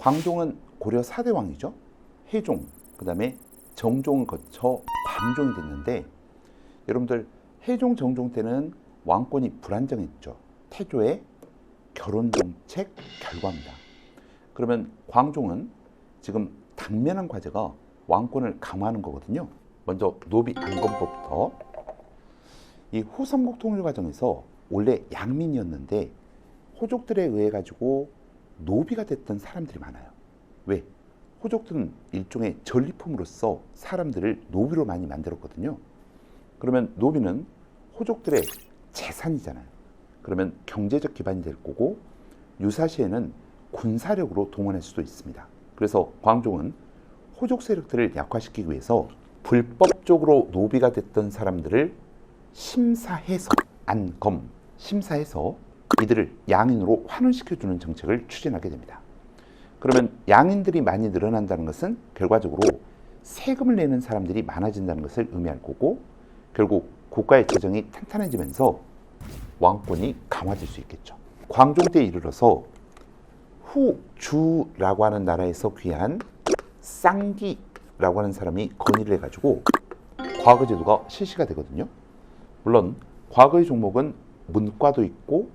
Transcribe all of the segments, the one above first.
광종은 고려 4대 왕이죠. 해종, 그 다음에 정종을 거쳐 광종이 됐는데, 여러분들 해종, 정종 때는 왕권이 불안정했죠. 태조의 결혼 정책 결과입니다. 그러면 광종은 지금 당면한 과제가 왕권을 강화하는 거거든요. 먼저 노비 안건법부터. 이 후삼국 통일 과정에서 원래 양민이었는데 호족들에 의해 가지고 노비가 됐던 사람들이 많아요. 왜? 호족들은 일종의 전리품으로서 사람들을 노비로 많이 만들었거든요. 그러면 노비는 호족들의 재산이잖아요. 그러면 경제적 기반이 될 거고, 유사시에는 군사력으로 동원할 수도 있습니다. 그래서 광종은 호족 세력들을 약화시키기 위해서 불법적으로 노비가 됐던 사람들을 심사해서, 안검, 심사해서 이들을 양인으로 환원시켜주는 정책을 추진하게 됩니다. 그러면 양인들이 많이 늘어난다는 것은 결과적으로 세금을 내는 사람들이 많아진다는 것을 의미할 거고, 결국 국가의 재정이 탄탄해지면서 왕권이 강화될 수 있겠죠. 광종 때에 이르러서 후주라고 하는 나라에서 귀한 쌍기라고 하는 사람이 건의를 해가지고 과거 제도가 실시가 되거든요. 물론 과거의 종목은 문과도 있고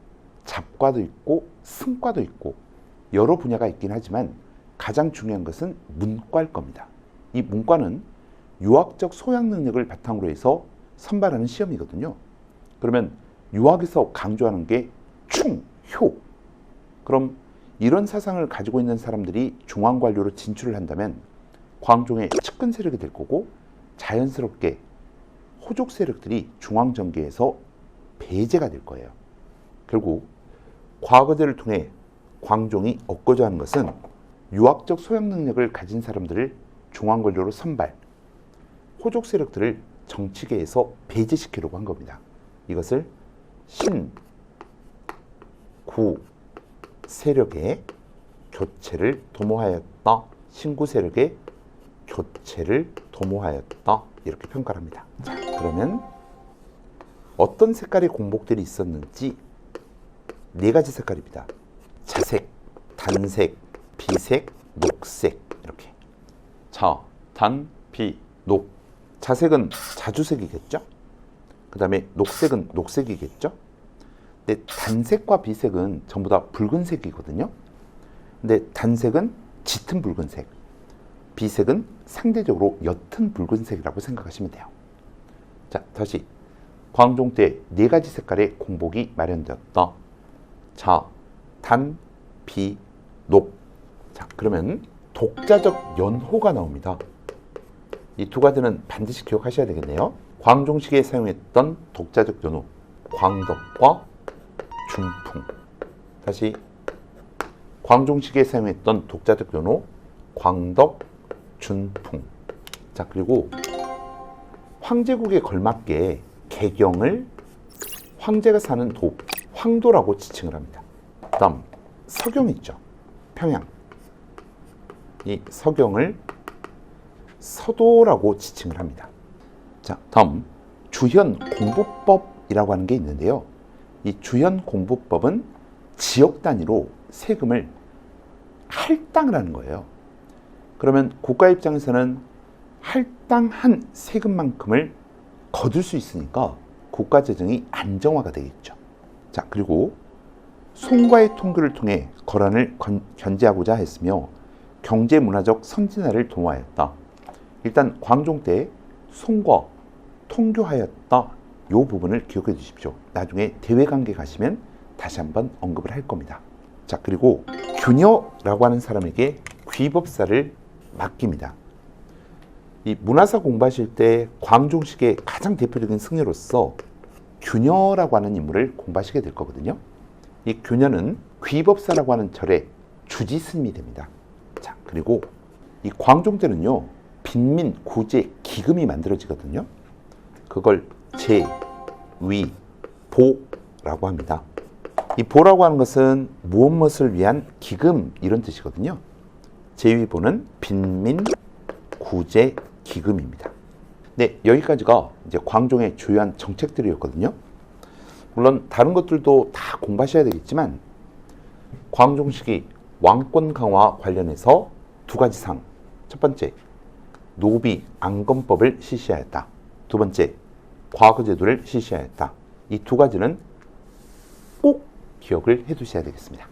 잡과도 있고 승과도 있고 여러 분야가 있긴 하지만 가장 중요한 것은 문과일 겁니다. 이 문과는 유학적 소양 능력을 바탕으로 해서 선발하는 시험이거든요. 그러면 유학에서 강조하는 게 충, 효. 그럼 이런 사상을 가지고 있는 사람들이 중앙관료로 진출을 한다면 광종의 측근 세력이 될 거고, 자연스럽게 호족 세력들이 중앙정계에서 배제가 될 거예요. 결국 과거제를 통해 광종이 얻고자 하는 것은 유학적 소양 능력을 가진 사람들을 중앙관료로 선발, 호족 세력들을 정치계에서 배제시키려고 한 겁니다. 이것을 신, 구 세력의 교체를 도모하였다. 신구 세력의 교체를 도모하였다. 이렇게 평가를 합니다. 자, 그러면 어떤 색깔의 공복들이 있었는지 네 가지 색깔입니다. 자색, 단색, 비색, 녹색. 이렇게. 자, 단, 비, 녹. 자색은 자주색이겠죠? 그 다음에 녹색은 녹색이겠죠? 근데 단색과 비색은 전부 다 붉은색이거든요. 근데 단색은 짙은 붉은색, 비색은 상대적으로 옅은 붉은색이라고 생각하시면 돼요. 자, 다시 광종 때 네 가지 색깔의 공복이 마련되었다. 자, 단, 비, 녹. 자, 그러면 독자적 연호가 나옵니다. 이 두 가지는 반드시 기억하셔야 되겠네요. 광종시기에 사용했던 독자적 연호, 광덕과 준풍. 다시 광종시기에 사용했던 독자적 연호, 광덕, 준풍. 자, 그리고 황제국에 걸맞게 개경을 황제가 사는 도, 황도라고 지칭을 합니다. 다음 서경 있죠. 평양. 이 서경을 서도라고 지칭을 합니다. 자, 다음 주현 공부법이라고 하는 게 있는데요. 이 주현 공부법은 지역 단위로 세금을 할당을 하는 거예요. 그러면 국가 입장에서는 할당한 세금만큼을 거둘 수 있으니까 국가 재정이 안정화가 되겠죠. 자, 그리고 송과의 통교를 통해 거란을 견제하고자 했으며 경제 문화적 선진화를 도모하였다. 일단 광종 때 송과 통교하였다. 이 부분을 기억해 주십시오. 나중에 대외관계 가시면 다시 한번 언급을 할 겁니다. 자, 그리고 균여라고 하는 사람에게 귀법사를 맡깁니다. 이 문화사 공부하실 때 광종식의 가장 대표적인 승려로서 균여라고 하는 인물을 공부하시게 될 거거든요. 이 균여는 귀법사라고 하는 절의 주지스님이 됩니다. 자, 그리고 이 광종 때는요, 빈민, 구제, 기금이 만들어지거든요. 그걸 제, 위, 보라고 합니다. 이 보라고 하는 것은 무엇을 위한 기금 이런 뜻이거든요. 제위보는 빈민, 구제, 기금입니다. 네, 여기까지가 이제 광종의 주요한 정책들이었거든요. 물론 다른 것들도 다 공부하셔야 되겠지만 광종 시기 왕권 강화 관련해서 두 가지 사항. 첫 번째, 노비 안건법을 실시하였다. 두 번째, 과거제도를 실시하였다. 이 두 가지는 꼭 기억을 해 두셔야 되겠습니다.